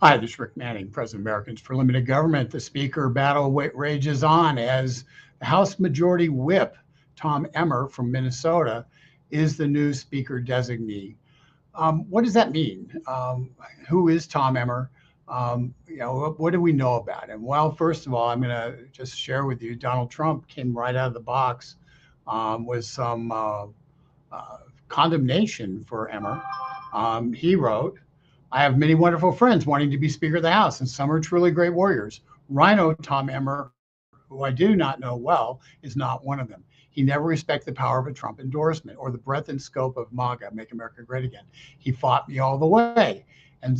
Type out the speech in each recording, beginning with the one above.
Hi, this is Rick Manning, President of Americans for Limited Government. The speaker battle rages on as the House Majority Whip, Tom Emmer from Minnesota, is the new speaker designee. What does that mean? Who is Tom Emmer? What do we know about him? Well, first of all, I'm going to just share with you, Donald Trump came right out of the box with some condemnation for Emmer. He wrote, I have many wonderful friends wanting to be Speaker of the House, and some are truly great warriors. Rhino Tom Emmer, who I do not know well, is not one of them. He never respected the power of a Trump endorsement or the breadth and scope of MAGA, Make America Great Again. He fought me all the way, and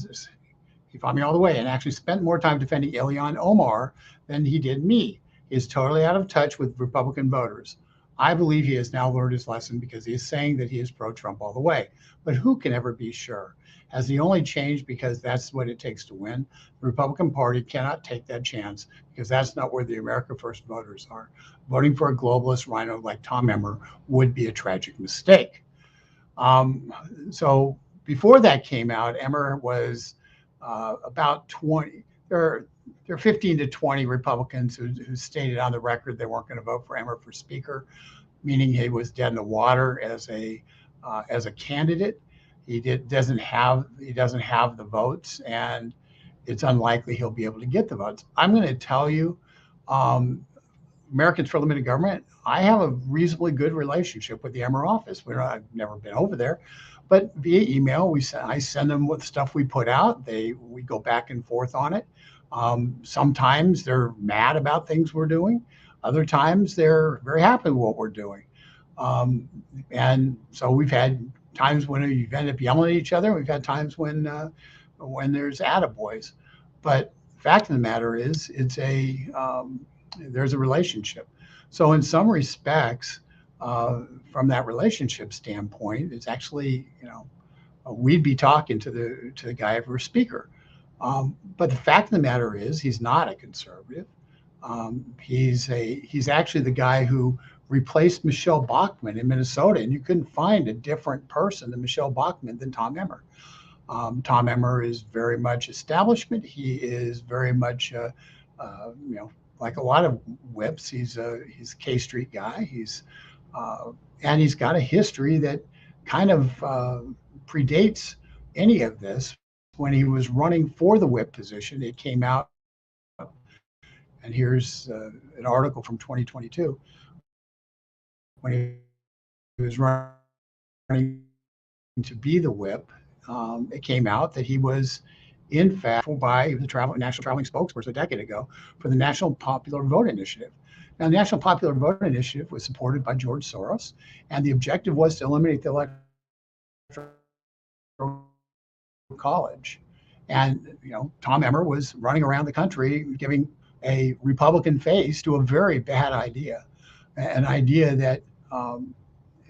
actually spent more time defending Ilhan Omar than he did me. He is totally out of touch with Republican voters. I believe he has now learned his lesson because he is saying that he is pro-Trump all the way. But who can ever be sure? Has he only changed because that's what it takes to win? The Republican Party cannot take that chance because that's not where the America First voters are. Voting for a globalist rhino like Tom Emmer would be a tragic mistake. So before that came out, Emmer was about 20. There are 15 to 20 Republicans who stated on the record they weren't going to vote for Emmer for Speaker, meaning he was dead in the water as a candidate. He doesn't have the votes, and it's unlikely he'll be able to get the votes. I'm going to tell you, Americans for Limited Government, I have a reasonably good relationship with the Emmer office. I've never been over there, but via email, I send them what stuff we put out. We go back and forth on it. Sometimes they're mad about things we're doing. Other times they're very happy with what we're doing. And so we've had times when you end up yelling at each other. We've had times when there's attaboys. But the fact of the matter is, there's a relationship. So in some respects, from that relationship standpoint, it's actually, we'd be talking to the guy if we're speaker. But the fact of the matter is, he's not a conservative. He's actually the guy who replaced Michelle Bachmann in Minnesota, and you couldn't find a different person than Michelle Bachmann than Tom Emmer. Tom Emmer is very much establishment. He is very much, like a lot of whips. He's a K Street guy. And he's got a history that kind of predates any of this. When he was running for the whip position, it came out, and here's an article from 2022. When he was running to be the whip, it came out that he was, in fact, by the national traveling spokesperson a decade ago for the National Popular Vote Initiative. Now, the National Popular Vote Initiative was supported by George Soros, and the objective was to eliminate the Electoral College. And, Tom Emmer was running around the country giving a Republican face to a very bad idea, an idea that,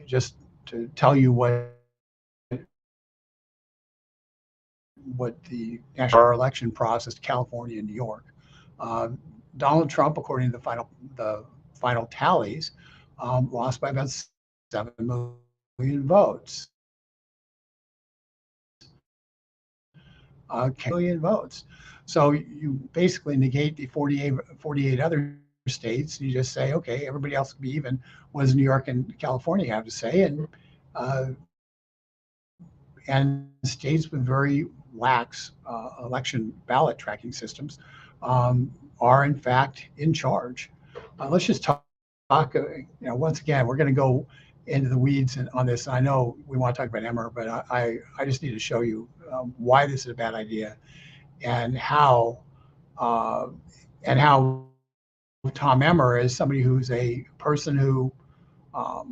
just to tell you what the national election process, California and New York, Donald Trump, according to the final tallies, lost by about 7 million votes. Million votes. So you basically negate the 48 other states. You just say, okay, everybody else can be even. What does New York and California have to say? And states with very lax election ballot tracking systems are in fact in charge. Let's just talk. Once again, we're going to go into the weeds on this. I know we want to talk about Emmer, but I just need to show you why this is a bad idea, and how Tom Emmer is somebody who's a person who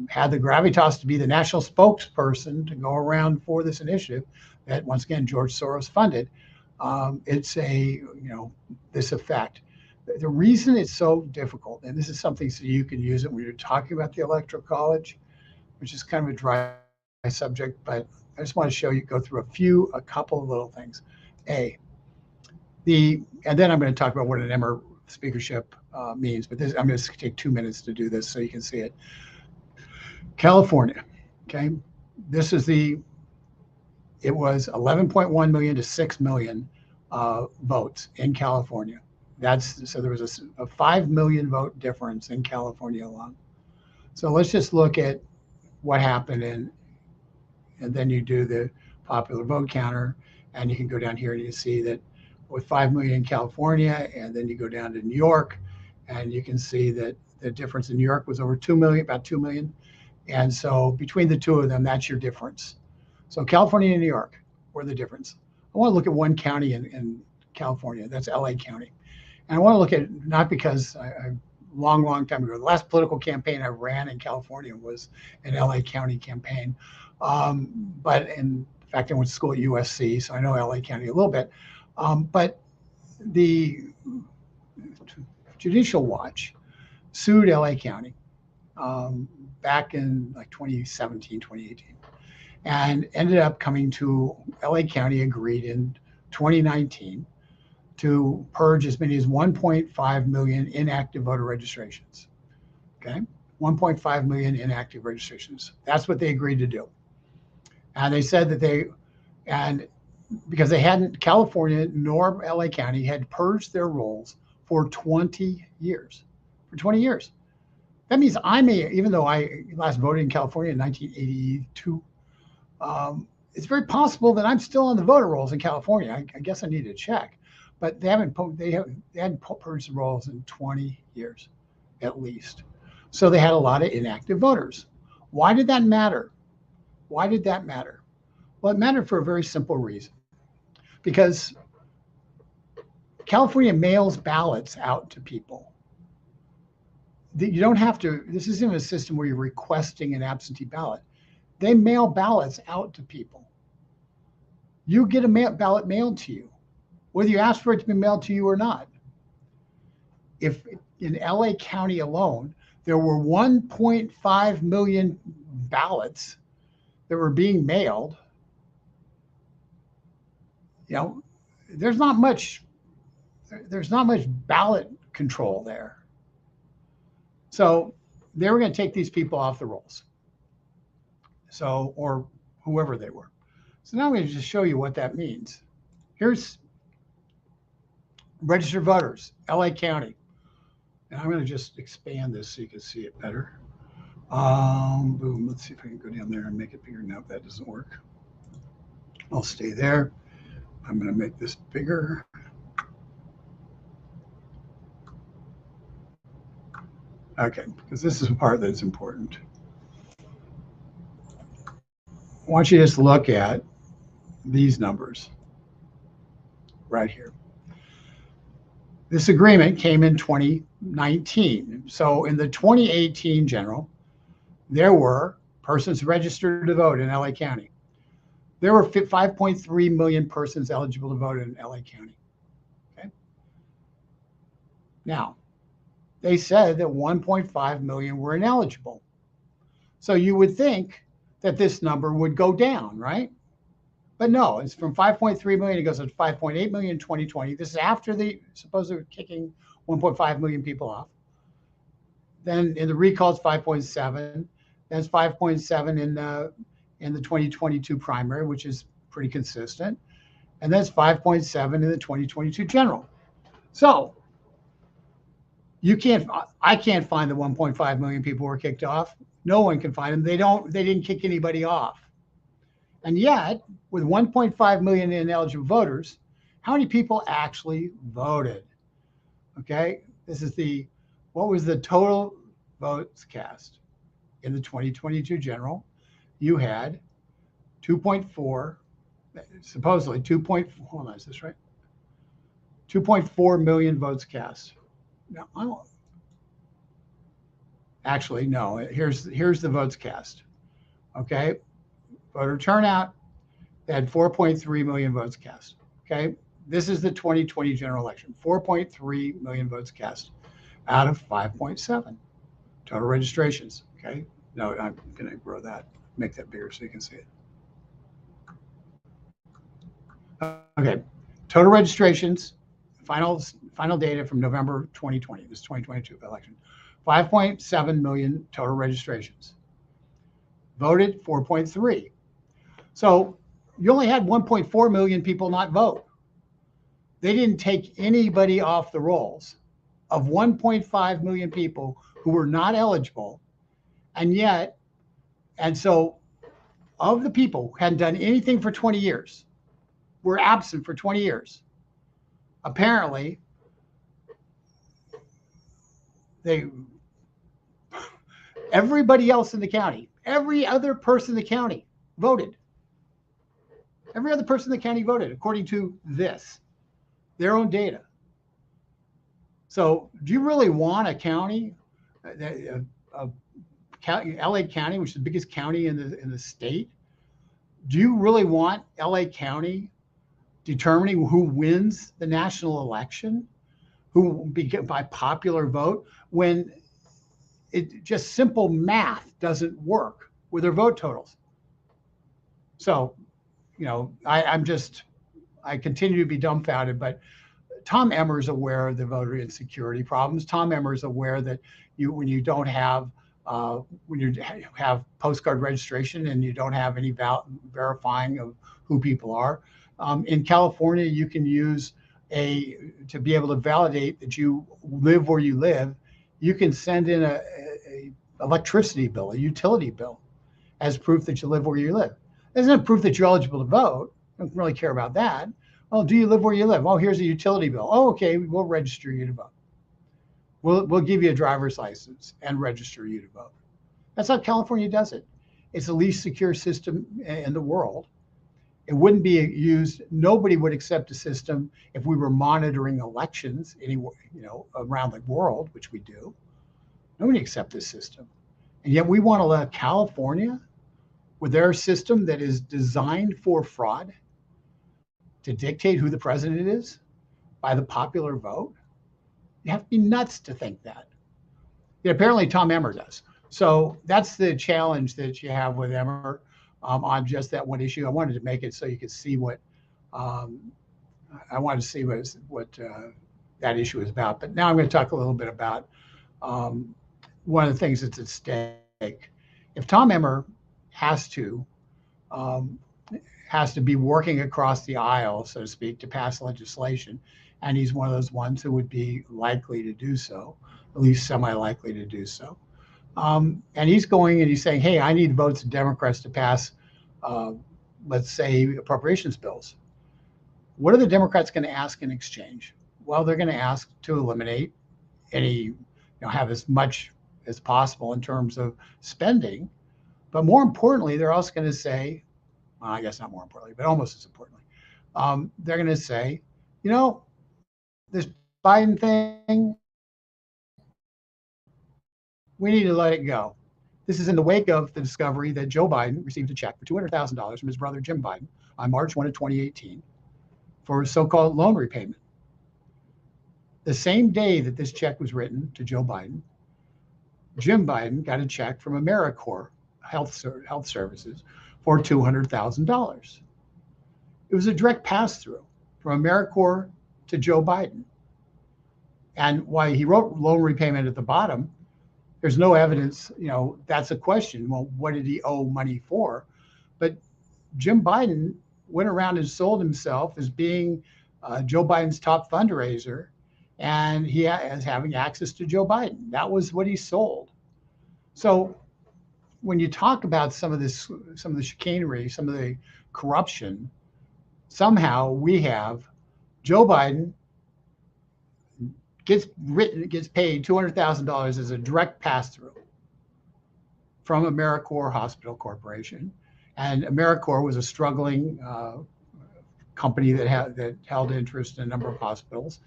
had the gravitas to be the national spokesperson to go around for this initiative that, once again, George Soros funded. It's this effect. The reason it's so difficult, and this is something so you can use it when you're talking about the Electoral College, which is kind of a dry subject, but I just want to go through a couple of little things. And then I'm going to talk about what an Emmer speakership means, but I'm going to take 2 minutes to do this so you can see it. California, okay, it was 11.1 million to 6 million votes in California. So there was a 5 million vote difference in California alone. So let's just look at what happened and then you do the popular vote counter, and you can go down here and you see that with 5 million in California, and then you go down to New York, and you can see that the difference in New York was over 2 million, about 2 million. And so between the two of them, that's your difference. So California and New York were the difference. I want to look at one county in California, that's LA County. And I want to look at, not because I long time ago, the last political campaign I ran in California was an LA County campaign. But in fact, I went to school at USC, so I know LA County a little bit. But the Judicial Watch sued LA County back in like 2017, 2018, and ended up coming to LA County agreed in 2019 to purge as many as 1.5 million inactive voter registrations. Okay, 1.5 million inactive registrations. That's what they agreed to do. And they said that because they hadn't, California nor LA County had purged their rolls for 20 years. For 20 years. That means even though I last voted in California in 1982, it's very possible that I'm still on the voter rolls in California. I guess I need to check. But they hadn't purged the rolls in 20 years, at least. So they had a lot of inactive voters. Why did that matter? Why did that matter? Well, it mattered for a very simple reason. Because California mails ballots out to people. You don't have to, this isn't a system where you're requesting an absentee ballot. They mail ballots out to people. You get a ballot mailed to you, whether you ask for it to be mailed to you or not. If in LA County alone, there were 1.5 million ballots that were being mailed, there's not much ballot control there. So they were going to take these people off the rolls. So, or whoever they were. So now I'm going to just show you what that means. Here's registered voters, LA County. And I'm going to just expand this so you can see it better. Boom, let's see if I can go down there and make it bigger. No, that doesn't work. I'll stay there. I'm going to make this bigger. Okay, because this is a part that's important. I want you to just look at these numbers right here. This agreement came in 2019. So in the 2018 general, there were persons registered to vote in LA County. There were 5.3 million persons eligible to vote in LA County. Okay. Now, they said that 1.5 million were ineligible. So you would think that this number would go down, right? But no, it's from 5.3 million, it goes to 5.8 million in 2020. This is after supposedly kicking 1.5 million people off. Then in the recall, it's 5.7. Then it's 5.7 in the 2022 primary, which is pretty consistent. And then it's 5.7 in the 2022 general. So I can't find the 1.5 million people who were kicked off. No one can find them. They didn't kick anybody off. And yet, with 1.5 million ineligible voters, how many people actually voted? Okay, what was the total votes cast in the 2022 general? You had 2.4, supposedly 2.4, hold on, is this right? 2.4 million votes cast. Now, actually, no, here's the votes cast. Okay, voter turnout, they had 4.3 million votes cast. Okay, this is the 2020 general election, 4.3 million votes cast out of 5.7 total registrations. Okay, no, I'm going to grow that, make that bigger so you can see it. Okay, total registrations, final data from November 2020, this 2022 election, 5.7 million total registrations. Voted 4.3. So you only had 1.4 million people not vote. They didn't take anybody off the rolls of 1.5 million people who were not eligible. And yet, and so of the people who hadn't done anything for 20 years, were absent for 20 years, apparently they, everybody else in the county, every other person in the county voted. Every other person in the county voted according to this, their own data. So do you really want a county, LA County, which is the biggest county in the state? Do you really want LA County determining who wins the national election, who by popular vote, when it just simple math doesn't work with their vote totals? So, you know, I continue to be dumbfounded, but Tom Emmer is aware of the voter insecurity problems. Tom Emmer is aware that when you don't have when you have postcard registration and you don't have any verifying of who people are. In California, you can use to be able to validate that you live where you live, you can send in a electricity bill, a utility bill, as proof that you live where you live. It's not proof that you're eligible to vote. I don't really care about that. Oh, do you live where you live? Oh, here's a utility bill. Oh, okay, we'll register you to vote. We'll give you a driver's license and register you to vote. That's how California does it. It's the least secure system in the world. It wouldn't be used. Nobody would accept a system if we were monitoring elections anywhere, you know, around the world, which we do. Nobody accepts this system. And yet we want to let California, with their system that is designed for fraud, to dictate who the president is by the popular vote. You have to be nuts to think that. Yeah, apparently Tom Emmer does. So that's the challenge that you have with Emmer on just that one issue. I wanted to make it so you could see what I wanted to see what that issue is about. But now I'm going to talk a little bit about one of the things that's at stake. If Tom Emmer has to be working across the aisle, so to speak, to pass legislation, and he's one of those ones who would be likely to do so, at least semi-likely to do so. And he's going and he's saying, hey, I need votes of Democrats to pass, let's say, appropriations bills. What are the Democrats going to ask in exchange? Well, they're going to ask to eliminate any, have as much as possible in terms of spending. But more importantly, they're also going to say, well, I guess not more importantly, but almost as importantly, they're going to say, this Biden thing, we need to let it go. This is in the wake of the discovery that Joe Biden received a check for $200,000 from his brother, Jim Biden, on March 1 of 2018 for so-called loan repayment. The same day that this check was written to Joe Biden, Jim Biden got a check from AmeriCorps Health Services for $200,000. It was a direct pass-through from AmeriCorps to Joe Biden. And why he wrote loan repayment at the bottom, there's no evidence, that's a question. Well, what did he owe money for? But Jim Biden went around and sold himself as being Joe Biden's top fundraiser, and he as having access to Joe Biden. That was what he sold. So when you talk about some of the chicanery, some of the corruption, somehow we have Joe Biden gets paid $200,000 as a direct pass-through from AmeriCorps Hospital Corporation, and AmeriCorps was a struggling company that held interest in a number of hospitals,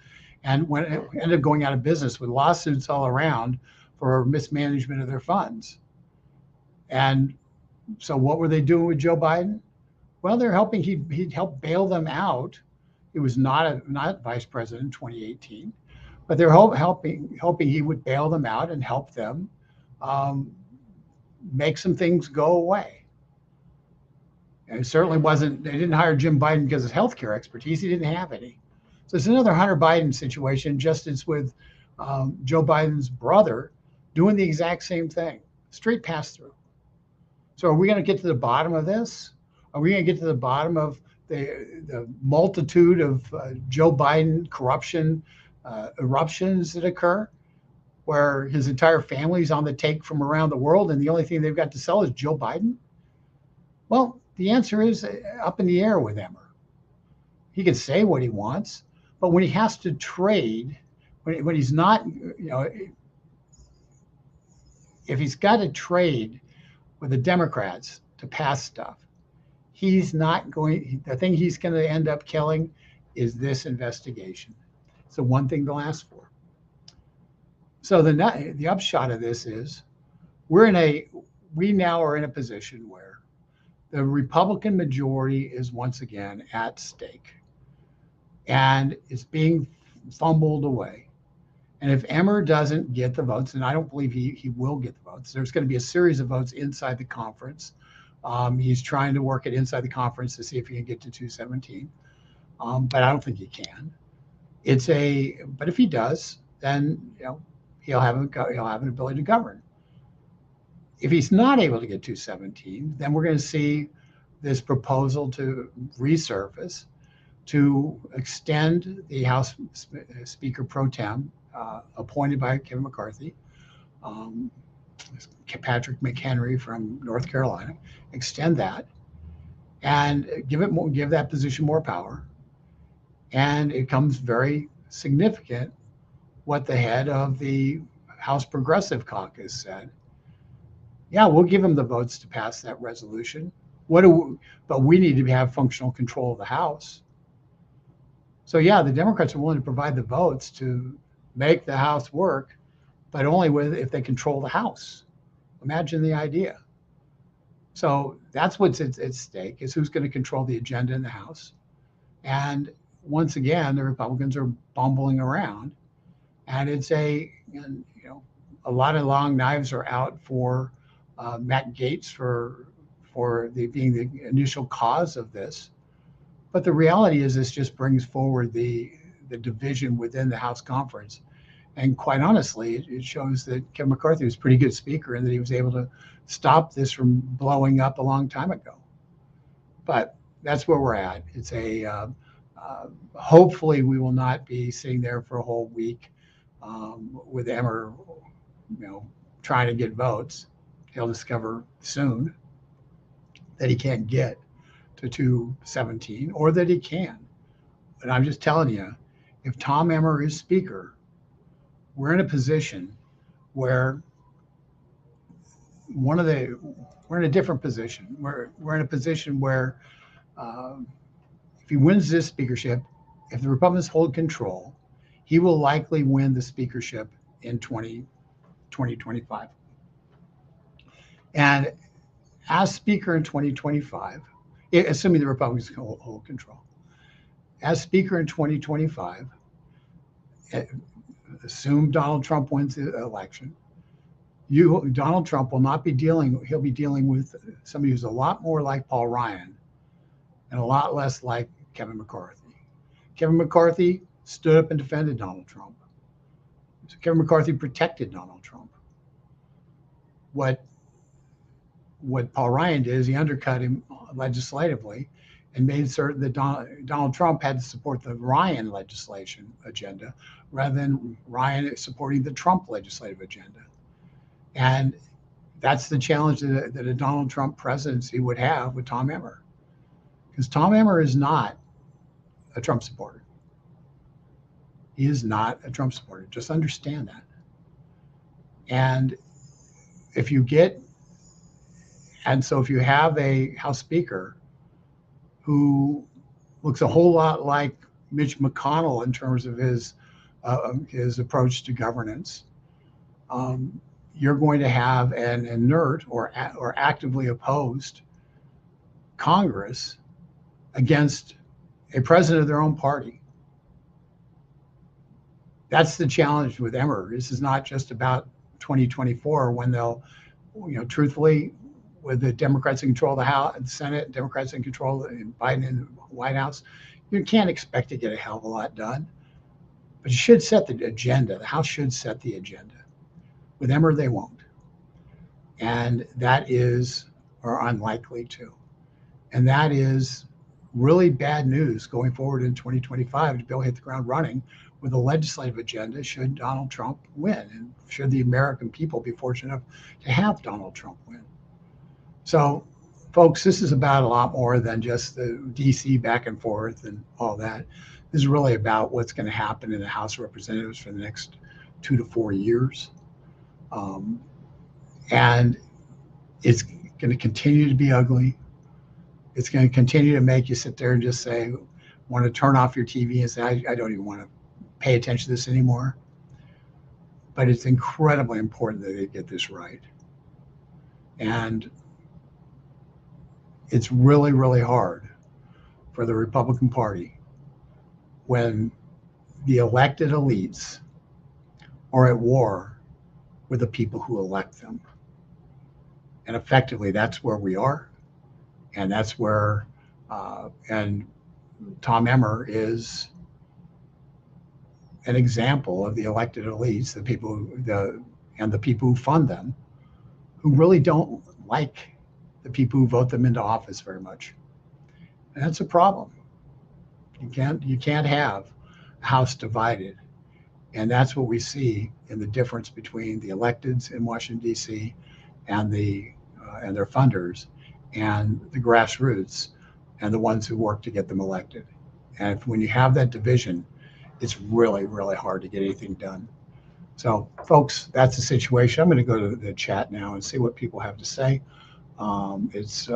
and when it ended up going out of business with lawsuits all around for mismanagement of their funds. And so, what were they doing with Joe Biden? Well, they're helping. He helped bail them out. He was not vice president in 2018. But they're hoping he would bail them out and help them make some things go away. And it certainly wasn't, they didn't hire Jim Biden because of his healthcare expertise. He didn't have any. So it's another Hunter Biden situation, just as with Joe Biden's brother doing the exact same thing, straight pass through. So are we going to get to the bottom of this? Are we going to get to the bottom of the multitude of Joe Biden corruption eruptions that occur, where his entire family's on the take from around the world, and the only thing they've got to sell is Joe Biden? Well, the answer is up in the air with Emmer. He can say what he wants, but when he has to trade, when he's not, if he's got to trade with the Democrats to pass stuff, he's not going, the thing he's going to end up killing is this investigation. It's the one thing they'll ask for. So the upshot of this is we now are in a position where the Republican majority is once again at stake, and it's being fumbled away. And if Emmer doesn't get the votes, and I don't believe he will get the votes, there's going to be a series of votes inside the conference. He's trying to work it inside the conference to see if he can get to 217, but I don't think he can. But if he does, then he'll have an ability to govern. If he's not able to get 217, then we're going to see this proposal to resurface to extend the House Speaker pro tem appointed by Kevin McCarthy, Patrick McHenry from North Carolina, extend that and give that position more power. And it comes very significant what the head of the House Progressive Caucus said. Yeah, we'll give him the votes to pass that resolution. But we need to have functional control of the House. So yeah, the Democrats are willing to provide the votes to make the House work, but only if they control the House. Imagine the idea. So that's what's at stake, is who's going to control the agenda in the House. And once again, the Republicans are bumbling around, and it's a lot of long knives are out for Matt Gaetz for being the initial cause of this. But the reality is this just brings forward the division within the House conference. And quite honestly, it shows that Kevin McCarthy was a pretty good speaker and that he was able to stop this from blowing up a long time ago. But that's where we're at. It's hopefully we will not be sitting there for a whole week with Emmer, trying to get votes. He'll discover soon that he can't get to 217, or that he can. But I'm just telling you, if Tom Emmer is speaker, we're in a position where we're in a different position. We're in a position where if he wins this speakership, if the Republicans hold control, he will likely win the speakership in 2025. And as speaker in 2025, assuming the Republicans hold control, as speaker in 2025, assume Donald Trump wins the election, Donald Trump will not be he'll be dealing with somebody who's a lot more like Paul Ryan and a lot less like Kevin McCarthy. Kevin McCarthy stood up and defended Donald Trump. So Kevin McCarthy protected Donald Trump. What Paul Ryan did is he undercut him legislatively and made certain that Donald Trump had to support the Ryan legislation agenda rather than Ryan supporting the Trump legislative agenda. And that's the challenge that a Donald Trump presidency would have with Tom Emmer. Because Tom Emmer is not a Trump supporter. He is not a Trump supporter. Just understand that. And if you have a House Speaker who looks a whole lot like Mitch McConnell in terms of his approach to governance, you're going to have an inert or actively opposed Congress against a president of their own party. That's the challenge with Emmer. This is not just about 2024 when they'll, truthfully, with the Democrats in control of the House and Senate, Democrats in control and Biden in the White House, you can't expect to get a hell of a lot done. But you should set the agenda. The House should set the agenda. With Emmer, they won't. And that is, or unlikely to. And that is really bad news going forward in 2025 to be able to hit the ground running with a legislative agenda should Donald Trump win, and should the American people be fortunate enough to have Donald Trump win. So, folks, this is about a lot more than just the DC back and forth and all that. This is really about what's going to happen in the House of Representatives for the next 2 to 4 years. And it's going to continue to be ugly. It's going to continue to make you sit there and just say, want to turn off your TV and say, I don't even want to pay attention to this anymore. But it's incredibly important that they get this right. And it's really, really hard for the Republican Party when the elected elites are at war with the people who elect them. And effectively, that's where we are. And that's where, and Tom Emmer is an example of the elected elites, the people, and the people who fund them, who really don't like the people who vote them into office very much. And that's a problem. You can't have a House divided. And that's what we see in the difference between the electeds in Washington, D.C. and their funders, and the grassroots and the ones who work to get them elected. And when you have that division, it's really, really hard to get anything done. So, folks, that's the situation. I'm going to go to the chat now and see what people have to say. Let's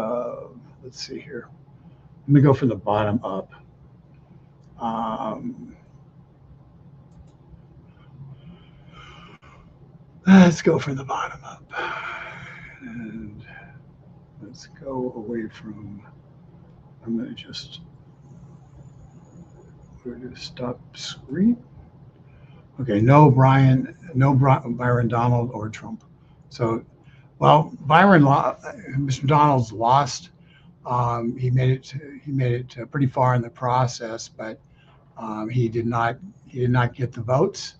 see here. Let me go from the bottom up. Let's go from the bottom up. And let's go away from, I'm going to just stop screen. Okay, no Byron Donald or Trump. So, well, Mr. Donald's lost. He made it pretty far in the process, but he did not get the votes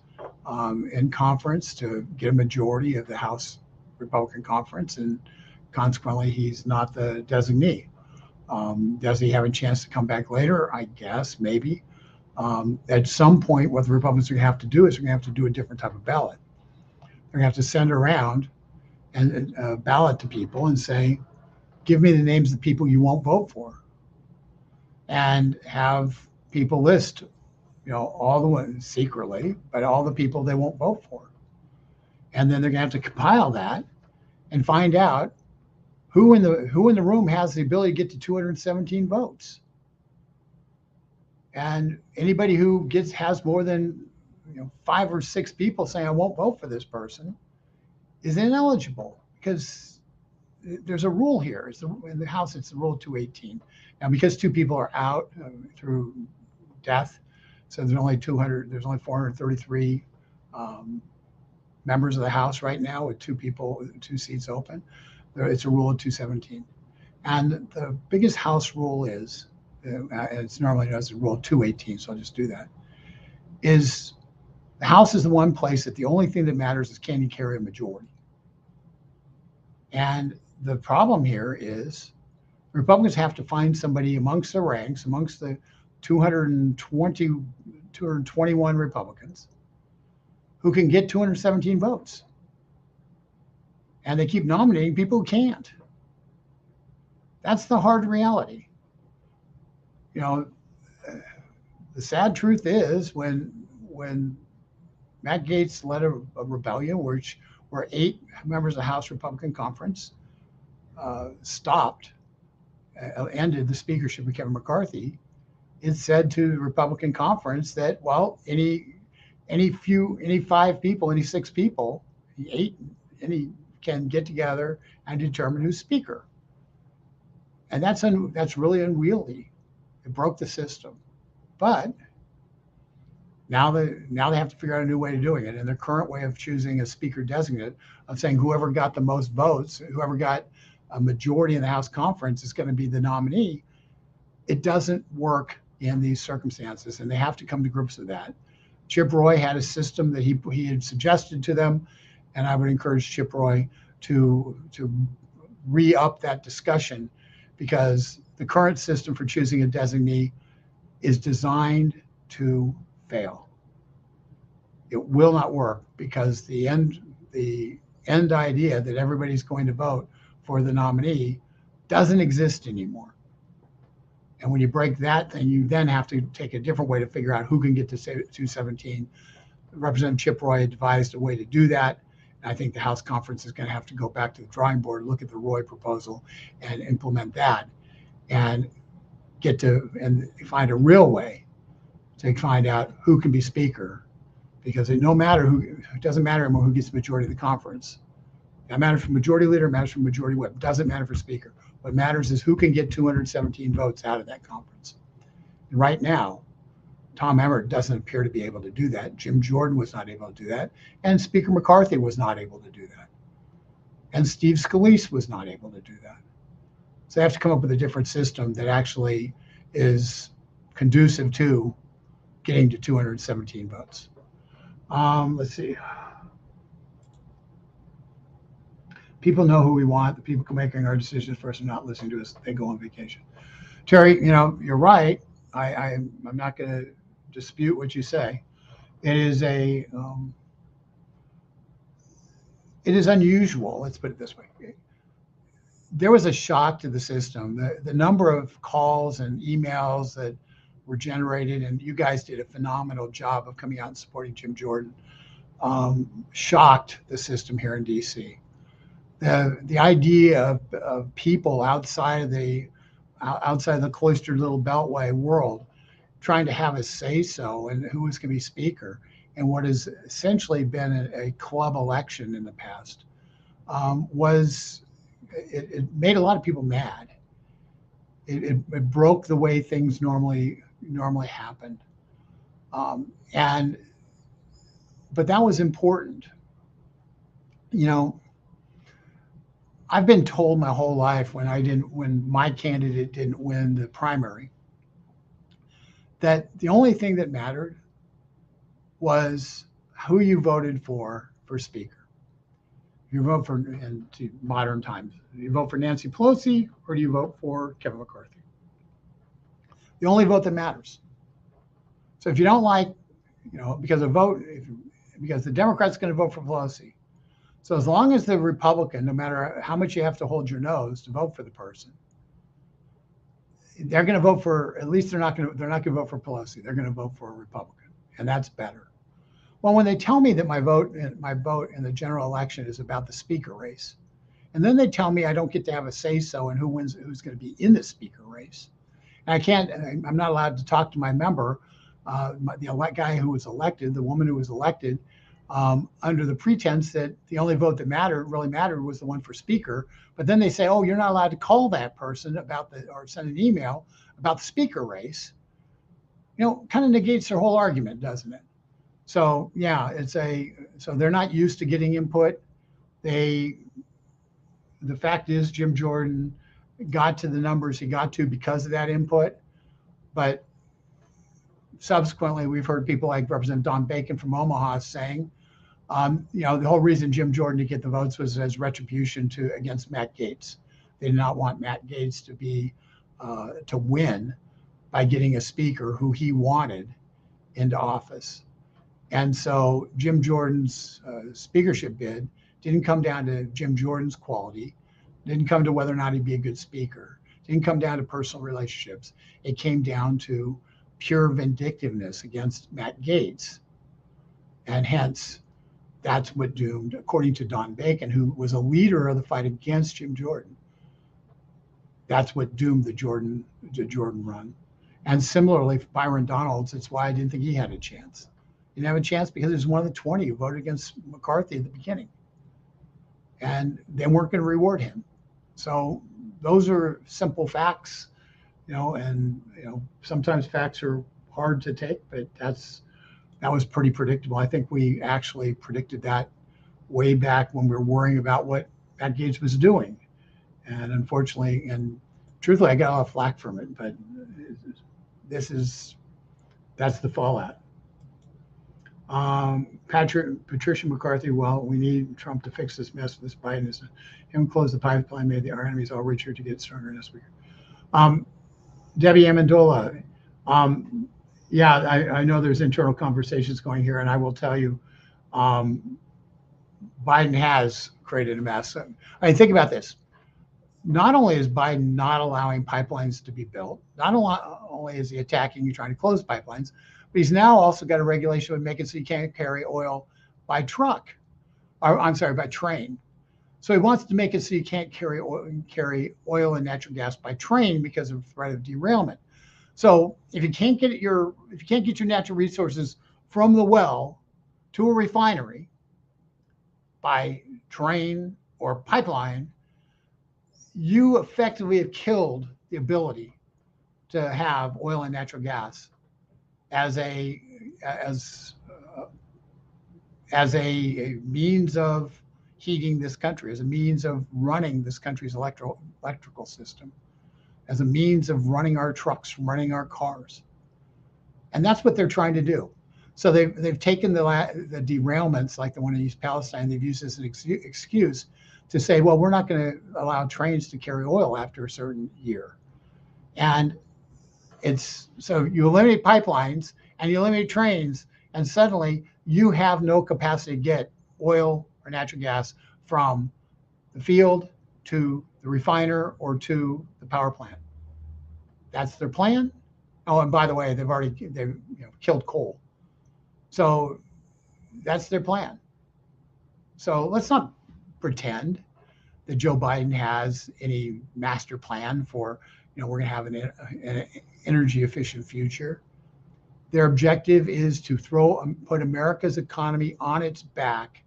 in conference to get a majority of the House Republican Conference, and consequently, he's not the designee. Does he have a chance to come back later? I guess, maybe. At some point, what the Republicans are going to have to do is they're going to have to do a different type of ballot. They're going to have to send around and a ballot to people and say, give me the names of the people you won't vote for. And have people list, all the ones secretly, but all the people they won't vote for. And then they're going to have to compile that and find out who in the room has the ability to get to 217 votes. And anybody who has more than 5 or 6 people saying I won't vote for this person is ineligible, because there's a rule here. In the House, it's the rule 218. Now, because 2 people are out through death, so there's only 433 members of the House right now with 2 seats open. It's a rule of 217. And the biggest House rule is, it's normally known as rule 218, so I'll just do that, is the House is the one place that the only thing that matters is, can you carry a majority? And the problem here is Republicans have to find somebody amongst the ranks, amongst the 221 Republicans, who can get 217 votes. And they keep nominating people who can't. That's the hard reality. The sad truth is, when Matt Gaetz led a rebellion, where 8 members of the House Republican Conference ended the speakership of Kevin McCarthy, it said to the Republican Conference that, well, any 5 people, any 6 people, 8, any can get together and determine who's speaker. And that's really unwieldy. It broke the system. But now they have to figure out a new way of doing it. And their current way of choosing a speaker designate, of saying whoever got the most votes, whoever got a majority in the House conference is going to be the nominee. It doesn't work in these circumstances, and they have to come to grips with that. Chip Roy had a system that he had suggested to them, and I would encourage Chip Roy to re-up that discussion, because the current system for choosing a designee is designed to fail. It will not work because the end idea that everybody's going to vote for the nominee doesn't exist anymore. And when you break that thing, you then have to take a different way to figure out who can get to 217. Representative Chip Roy had devised a way to do that. And I think the House conference is going to have to go back to the drawing board, look at the Roy proposal and implement that, and find a real way to find out who can be speaker, because it doesn't matter anymore who gets the majority of the conference. That matters for majority leader, matters for majority whip. Doesn't matter for speaker. What matters is who can get 217 votes out of that conference. And right now, Tom Emmer doesn't appear to be able to do that. Jim Jordan was not able to do that. And Speaker McCarthy was not able to do that. And Steve Scalise was not able to do that. So they have to come up with a different system that actually is conducive to getting to 217 votes. Let's see. People know who we want. The people making our decisions for us are not listening to us. They go on vacation. Terry, you're right. I'm not going to dispute what you say. It is unusual. Let's put it this way. There was a shock to the system. The number of calls and emails that were generated, and you guys did a phenomenal job of coming out and supporting Jim Jordan, shocked the system here in DC. The idea of people outside of the cloistered little beltway world trying to have a say-so and who was going to be speaker in what has essentially been a club election in the past it made a lot of people mad. It broke the way things normally happened, but that was important. I've been told my whole life when my candidate didn't win the primary, that the only thing that mattered was who you voted for speaker. You vote for, into modern times, do you vote for Nancy Pelosi or do you vote for Kevin McCarthy? The only vote that matters. So if you don't like, because the Democrat's going to vote for Pelosi. So as long as the Republican, no matter how much you have to hold your nose to vote for the person, they're going to vote for, at least they're not going to vote for Pelosi. They're going to vote for a Republican, and that's better. Well, when they tell me that my vote in the general election is about the speaker race, and then they tell me I don't get to have a say-so in who's going to be in the speaker race, and I'm not allowed to talk to my member, the guy who was elected, the woman who was elected, under the pretense that the only vote that really mattered was the one for speaker. But then they say, oh, you're not allowed to call that person or send an email about the speaker race. Kind of negates their whole argument, doesn't it? So yeah, so they're not used to getting input. The fact is Jim Jordan got to the numbers he got to because of that input. But subsequently, we've heard people like Representative Don Bacon from Omaha saying, the whole reason Jim Jordan did get the votes was as retribution against Matt Gaetz. They did not want Matt Gaetz to win by getting a speaker who he wanted into office. And so Jim Jordan's speakership bid didn't come down to Jim Jordan's quality, didn't come to whether or not he'd be a good speaker, didn't come down to personal relationships. It came down to pure vindictiveness against Matt Gaetz. And hence, that's what doomed, according to Don Bacon, who was a leader of the fight against Jim Jordan, that's what doomed the Jordan run. And similarly, Byron Donalds, that's why I didn't think he had a chance. He didn't have a chance because he was one of the 20 who voted against McCarthy at the beginning. And they weren't going to reward him. So those are simple facts, and sometimes facts are hard to take, but that was pretty predictable. I think we actually predicted that way back when we were worrying about what Matt Gaetz was doing. And unfortunately, and truthfully, I got a lot of flack from it, but that's the fallout. Patricia McCarthy, well, we need Trump to fix this mess with this Biden. Him close the pipeline made our enemies all richer to get stronger this week. Um, Debbie Amendola, um, yeah, I know there's internal conversations going here, and I will tell you, um, Biden has created a mess. I mean, think about this. Not only is Biden not allowing pipelines to be built, not only is he attacking you trying to close pipelines, but he's now also got a regulation of making so you can't carry oil by truck, or I'm sorry, by train. So he wants to make it so you can't carry oil and natural gas by train because of threat of derailment. So if you can't get your natural resources from the well to a refinery by train or pipeline, you effectively have killed the ability to have oil and natural gas as a as as a means of heating this country, as a means of running this country's electrical system, as a means of running our trucks, running our cars. And that's what they're trying to do. So they've taken the derailments like the one in East Palestine, they've used as an excuse to say, well, we're not going to allow trains to carry oil after a certain year. And it's so you eliminate pipelines and you eliminate trains, and suddenly you have no capacity to get oil or natural gas from the field to the refiner or to the power plant. That's their plan. Oh, and by the way, they've killed coal. So that's their plan. So let's not pretend that Joe Biden has any master plan for, we're going to have an energy efficient future. Their objective is to put America's economy on its back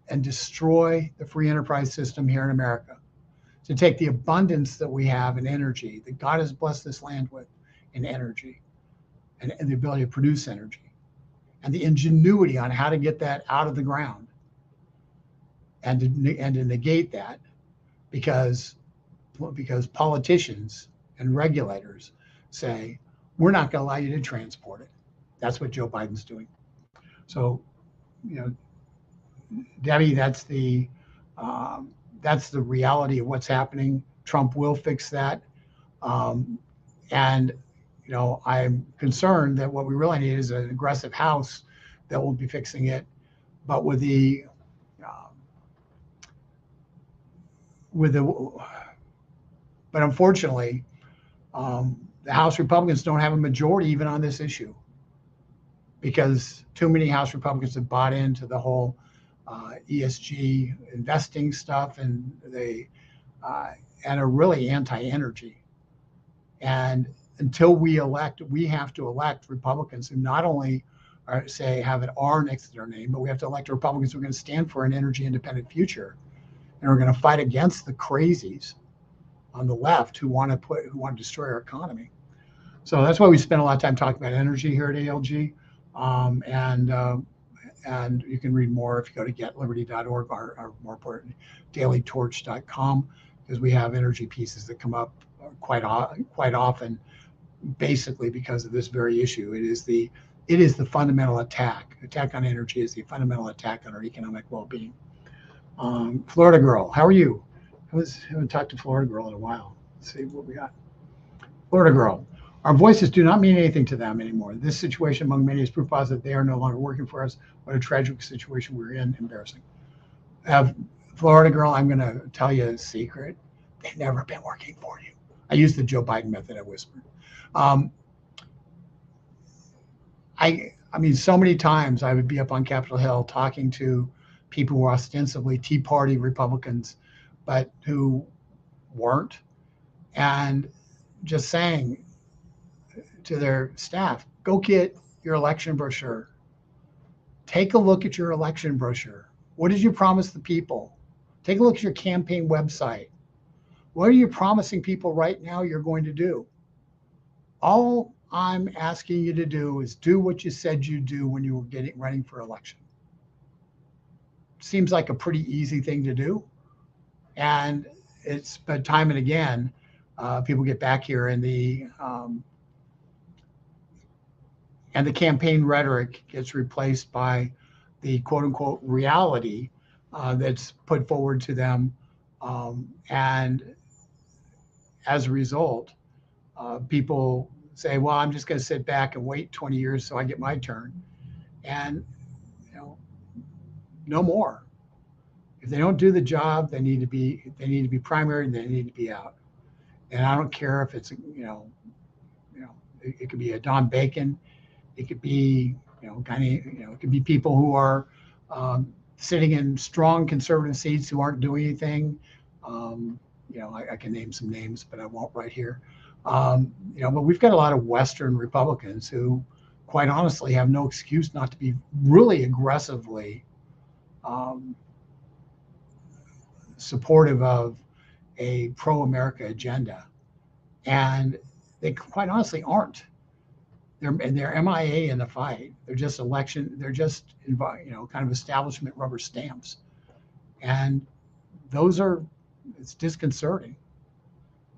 and destroy the free enterprise system here in America. To take the abundance that we have in energy, that God has blessed this land with in energy, and the ability to produce energy, and the ingenuity on how to get that out of the ground, and to negate that because politicians and regulators say, we're not going to allow you to transport it. That's what Joe Biden's doing. So, Debbie, that's the reality of what's happening. Trump will fix that. And I'm concerned that what we really need is an aggressive House that will be fixing it. But with the but unfortunately, the House Republicans don't have a majority even on this issue, because too many House Republicans have bought into the whole ESG investing stuff, and and are really anti-energy. And until we have to elect Republicans who not only have an R next to their name, but we have to elect Republicans who are going to stand for an energy independent future, and are going to fight against the crazies on the left who want to destroy our economy. So that's why we spend a lot of time talking about energy here at ALG. And you can read more if you go to getliberty.org, or more important, dailytorch.com, because we have energy pieces that come up quite often, basically because of this very issue. It is the fundamental attack. Attack on energy is the fundamental attack on our economic well-being. Florida Girl, how are you? I haven't talked to Florida Girl in a while. Let's see what we got. Florida Girl, our voices do not mean anything to them anymore. This situation among many is proof positive they are no longer working for us. What a tragic situation we're in. Embarrassing. Florida Girl, I'm going to tell you a secret. They've never been working for you. I used the Joe Biden method. I whispered. I mean, so many times I would be up on Capitol Hill talking to people who were ostensibly Tea Party Republicans, but who weren't, and just saying to their staff, go get your election brochure. Take a look at your election brochure. What did you promise the people? Take a look at your campaign website. What are you promising people right now you're going to do? All I'm asking you to do is do what you said you'd do when you were running for election. Seems like a pretty easy thing to do. But time and again, people get back here, and the campaign rhetoric gets replaced by the quote unquote reality that's put forward to them. And as a result, People say, well, I'm just going to sit back and wait 20 years so I get my turn. And, you know, no more. If they don't do the job, they need to be primary and they need to be out. And I don't care if it's, it could be a Don Bacon. It could be, it could be people who are sitting in strong conservative seats who aren't doing anything. I can name some names, but I won't right here. But we've got a lot of Western Republicans who, quite honestly, have no excuse not to be really aggressively supportive of a pro-America agenda, and they quite honestly aren't. They're MIA in the fight. They're just kind of establishment rubber stamps, and it's disconcerting.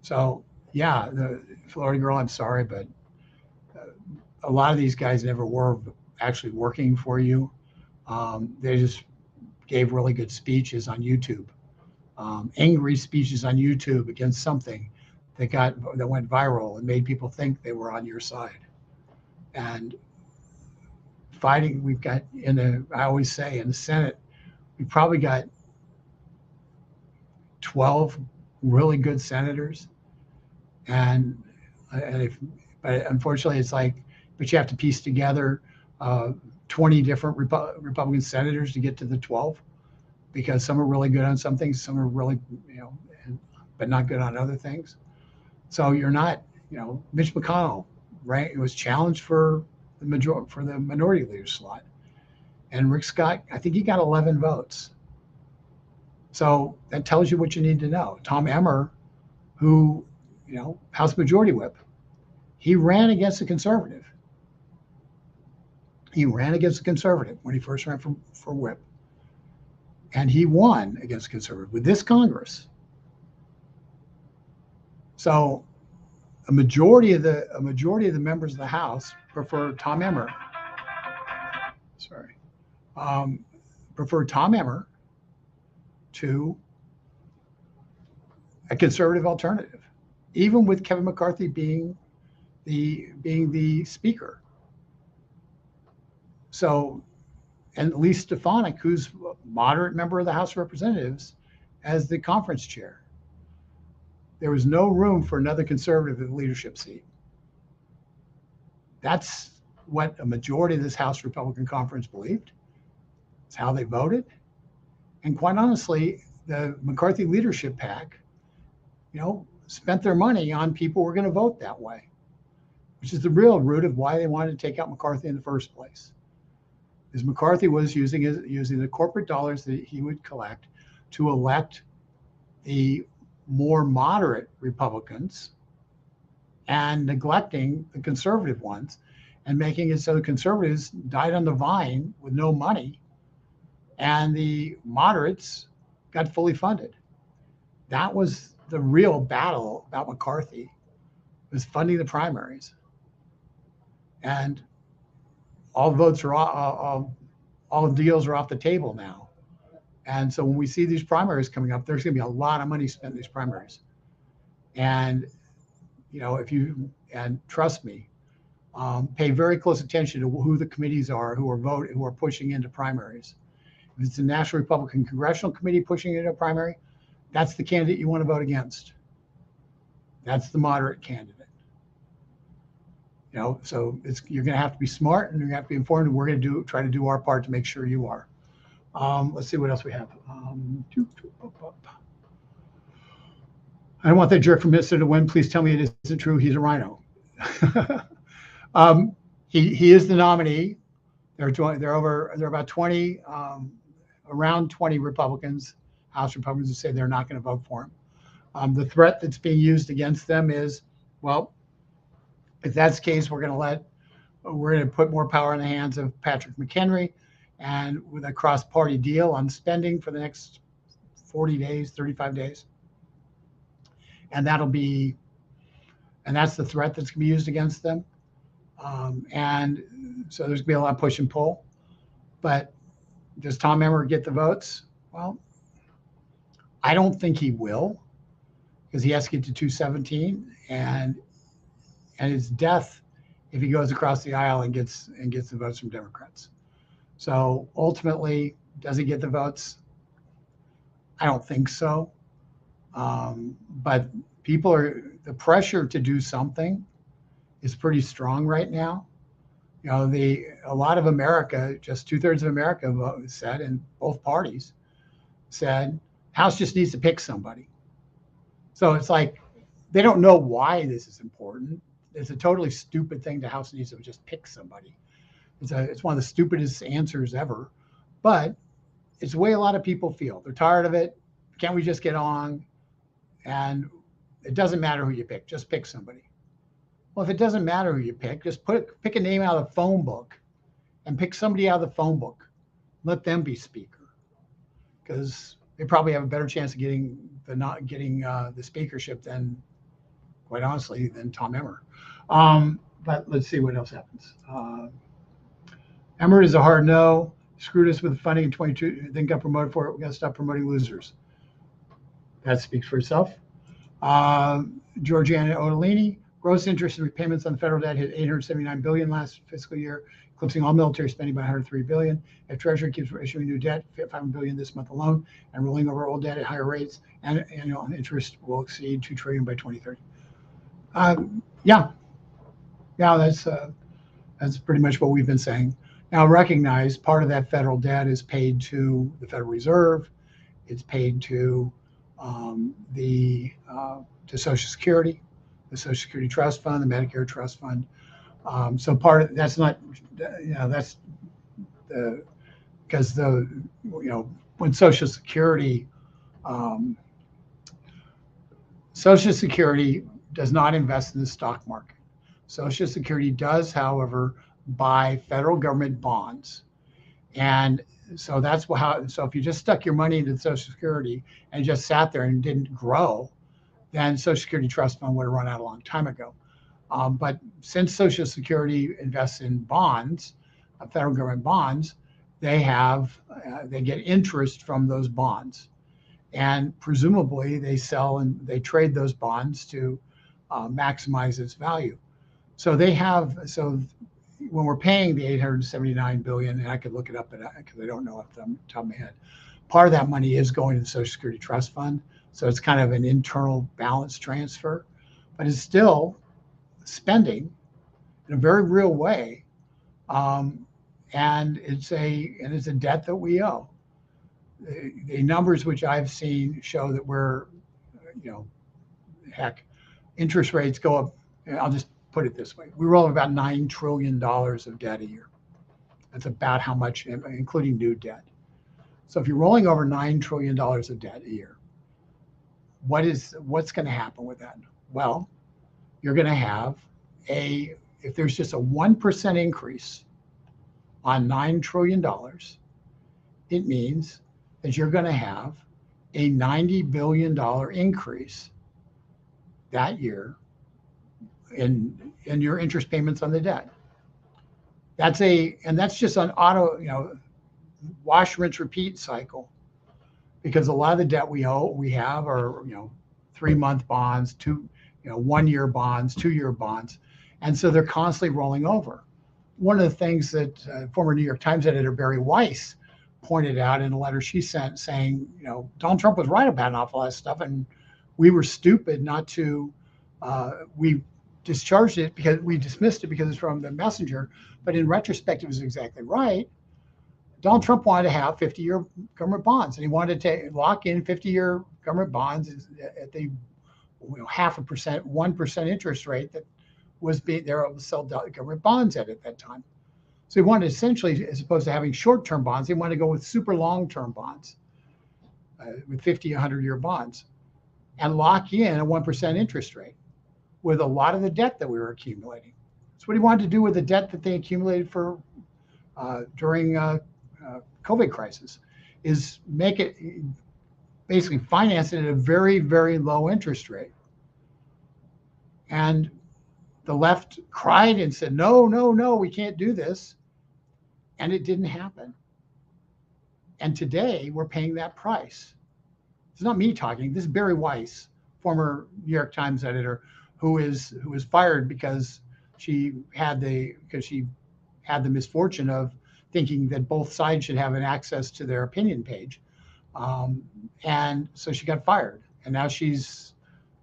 So yeah, the Florida girl, I'm sorry, but a lot of these guys never were actually working for you. They just gave really good speeches on YouTube, angry speeches on YouTube against something that went viral and made people think they were on your side. And fighting, I always say in the Senate, we've probably got 12 really good senators. But unfortunately, but you have to piece together 20 different Republican senators to get to the 12, because some are really good on some things, some are really, but not good on other things. So you're not, Mitch McConnell, right? It was challenged for the minority leader slot, and Rick Scott, I think he got 11 votes. So that tells you what you need to know. Tom Emmer, who, House Majority Whip, he ran against a conservative. He ran against a conservative when he first ran for whip, and he won against a conservative with this Congress. So a majority of the members of the House prefer Tom Emmer. Prefer Tom Emmer to a conservative alternative, even with Kevin McCarthy being the speaker. So, and Lee Stefanik, who's a moderate member of the House of Representatives, as the conference chair. There was no room for another conservative in the leadership seat. That's what a majority of this House Republican Conference believed. It's how they voted. And quite honestly, the McCarthy leadership PAC, spent their money on people who were going to vote that way, which is the real root of why they wanted to take out McCarthy in the first place. Is McCarthy was using the corporate dollars that he would collect to elect the more moderate Republicans and neglecting the conservative ones, and making it so the conservatives died on the vine with no money and the moderates got fully funded. That was the real battle about McCarthy, was funding the primaries. And all votes are all deals are off the table now. And so when we see these primaries coming up, there's going to be a lot of money spent in these primaries. And, and trust me, pay very close attention to who the committees are who are pushing into primaries. If it's the National Republican Congressional Committee pushing into a primary, that's the candidate you want to vote against. That's the moderate candidate. So you're going to have to be smart and you're going to have to be informed, and we're going to try to do our part to make sure you are. Let's see what else we have. I don't want that jerk from Minnesota to win. Please tell me it isn't true. He's a rhino. He is the nominee. There are about 20, around 20 Republicans, House Republicans, who say they're not going to vote for him. The threat that's being used against them is, well, if that's the case, we're going to put more power in the hands of Patrick McHenry, and with a cross-party deal on spending for the next 40 days, 35 days. And that's the threat that's going to be used against them. And so there's going to be a lot of push and pull. But does Tom Emmer get the votes? Well, I don't think he will, because he has to get to 217. And and it's death if he goes across the aisle and gets the votes from Democrats. So ultimately, does he get the votes? I don't think so. But the pressure to do something is pretty strong right now. A lot of America, just 2/3 of America said, and both parties said, House just needs to pick somebody. So it's like, they don't know why this is important. It's a totally stupid thing. The House needs to just pick somebody. It's one of the stupidest answers ever, but it's the way a lot of people feel. They're tired of it. Can't we just get on? And it doesn't matter who you pick. Just pick somebody. Well, if it doesn't matter who you pick, just pick a name out of the phone book and pick somebody out of the phone book. Let them be speaker, because they probably have a better chance of getting the speakership than, quite honestly, than Tom Emmer. But let's see what else happens. Emmer is a hard no. Screwed us with funding in 22, then got promoted for it. We got to stop promoting losers. That speaks for itself. Georgiana Odolini, gross interest and repayments on the federal debt hit $879 billion last fiscal year, eclipsing all military spending by $103 billion. If Treasury keeps issuing new debt, $500 billion this month alone, and rolling over old debt at higher rates, and annual interest will exceed $2 trillion by 2030. Yeah, that's pretty much what we've been saying. Now, recognize part of that federal debt is paid to the Federal Reserve. It's paid to to Social Security, the Social Security Trust Fund, the Medicare Trust Fund. So part of that's not, that's because when Social Security does not invest in the stock market. Social Security does, however, buy federal government bonds. And so that's so if you just stuck your money into Social Security and just sat there and didn't grow, then Social Security Trust Fund would have run out a long time ago. But since Social Security invests in bonds, federal government bonds, they get interest from those bonds. And presumably they sell and they trade those bonds to maximize its value. So when we're paying the $879 billion, and I could look it up because I don't know off the top of my head, part of that money is going to the Social Security Trust Fund. So it's kind of an internal balance transfer, but it's still spending in a very real way. And it's a debt that we owe. The numbers which I've seen show that we're, interest rates go up. I'll just put it this way. We roll about $9 trillion of debt a year. That's about how much, including new debt. So if you're rolling over $9 trillion of debt a year, what's going to happen with that? Well, you're going to have if there's just a 1% increase on $9 trillion, it means that you're going to have a $90 billion increase that year in your interest payments on the debt. That's just an auto, wash, rinse, repeat cycle, because a lot of the debt we have are 3-month bonds, 1-year bonds, 2-year bonds, and so they're constantly rolling over. One of the things that former New York Times editor Barry Weiss pointed out in a letter she sent, saying, Donald Trump was right about an awful lot of stuff, and we were stupid not to. We discharged it because we dismissed it because it's from the messenger. But in retrospect, it was exactly right. Donald Trump wanted to have 50-year government bonds, and he wanted to lock in 50-year government bonds at the 0.5%, 1% interest rate that was being there to sell government bonds at that time. So he wanted, essentially, as opposed to having short-term bonds, he wanted to go with super long-term bonds, with 50, 100-year bonds, and lock in a 1% interest rate with a lot of the debt that we were accumulating. That's what he wanted to do with the debt that they accumulated during COVID crisis, is make it, basically finance it at a very, very low interest rate. And the left cried and said, no, we can't do this. And it didn't happen. And today we're paying that price. It's not me talking. This is Barry Weiss, former New York Times editor, who is fired because she had the misfortune of thinking that both sides should have an access to their opinion page, and so she got fired. And now she's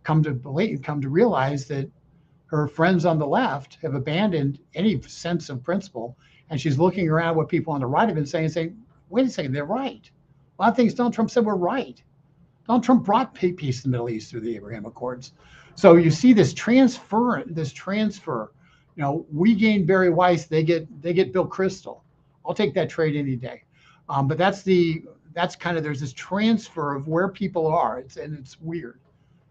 come to realize that her friends on the left have abandoned any sense of principle, and she's looking around what people on the right have been saying, wait a second, they're right. A lot of things Donald Trump said were right. Donald Trump brought peace in the Middle East through the Abraham Accords. So you see this transfer. You know, we gain Barry Weiss, they get Bill Kristol. I'll take that trade any day. But that's kind of, there's this transfer of where people are. It's weird.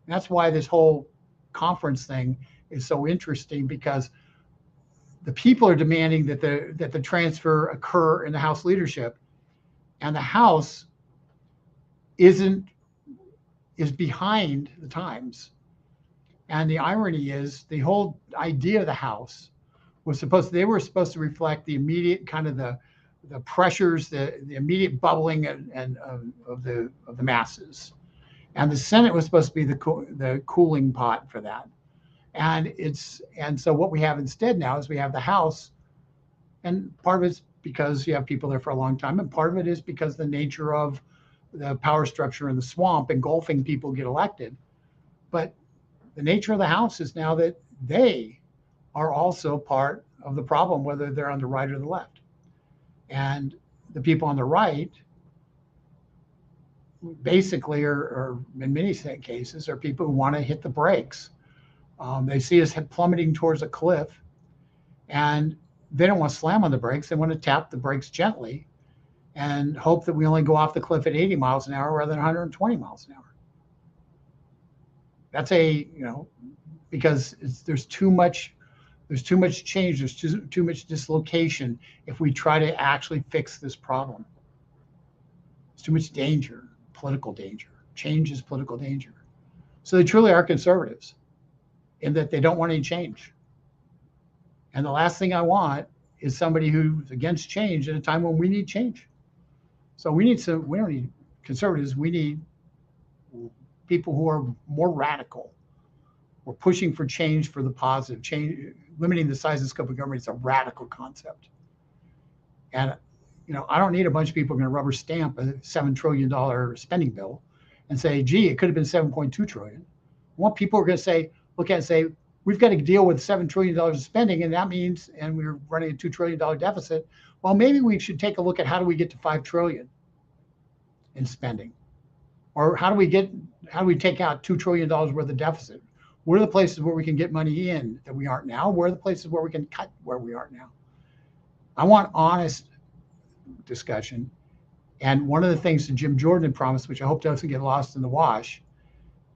And that's why this whole conference thing is so interesting, because the people are demanding that the transfer occur in the House leadership, and the House is behind the times. And the irony is, the whole idea of the House was they were supposed to reflect the immediate kind of the pressures, the immediate bubbling of the masses, and the Senate was supposed to be the cooling pot for that. And so what we have instead now is we have the House, and part of it's because you have people there for a long time, and part of it is because the nature of the power structure in the swamp engulfing people get elected. But the nature of the House is now that they are also part of the problem, whether they're on the right or the left. And the people on the right basically are in many cases, are people who want to hit the brakes. They see us plummeting towards a cliff, and they don't want to slam on the brakes. They want to tap the brakes gently and hope that we only go off the cliff at 80 miles an hour rather than 120 miles an hour. That's because there's too much change, there's too much dislocation if we try to actually fix this problem. There's too much danger, political danger. Change is political danger. So they truly are conservatives in that they don't want any change. And the last thing I want is somebody who's against change at a time when we need change. So we don't need conservatives, we need people who are more radical. We're pushing for change, for the positive. Change, limiting the size and scope of government is a radical concept. And I don't need a bunch of people going to rubber stamp a $7 trillion spending bill and say, gee, it could have been 7.2 trillion. I want people who are going to look at it and say, we've got to deal with $7 trillion of spending, and that means, and we're running a $2 trillion deficit. Well, maybe we should take a look at how do we get to 5 trillion in spending? Or how do we take out $2 trillion worth of deficit? What are the places where we can get money in that we aren't now? Where are the places where we can cut where we aren't now? I want honest discussion. And one of the things that Jim Jordan promised, which I hope doesn't get lost in the wash,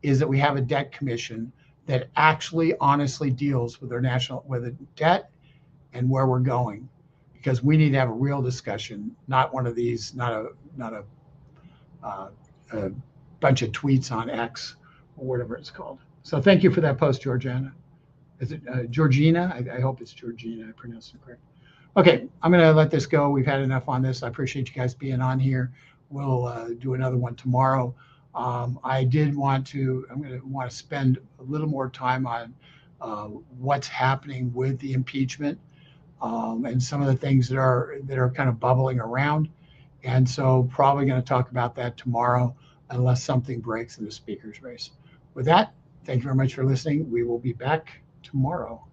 is that we have a debt commission that actually honestly deals with the debt and where we're going, because we need to have a real discussion, not one of these, not a bunch of tweets on X or whatever it's called. So thank you for that post, Georgiana. Is it Georgina? I hope it's Georgina. I pronounced it correct. Okay, I'm going to let this go. We've had enough on this. I appreciate you guys being on here. We'll do another one tomorrow. I'm going to want to spend a little more time on what's happening with the impeachment and some of the things that are kind of bubbling around. And so probably going to talk about that tomorrow unless something breaks in the speaker's race. With that, thank you very much for listening. We will be back tomorrow.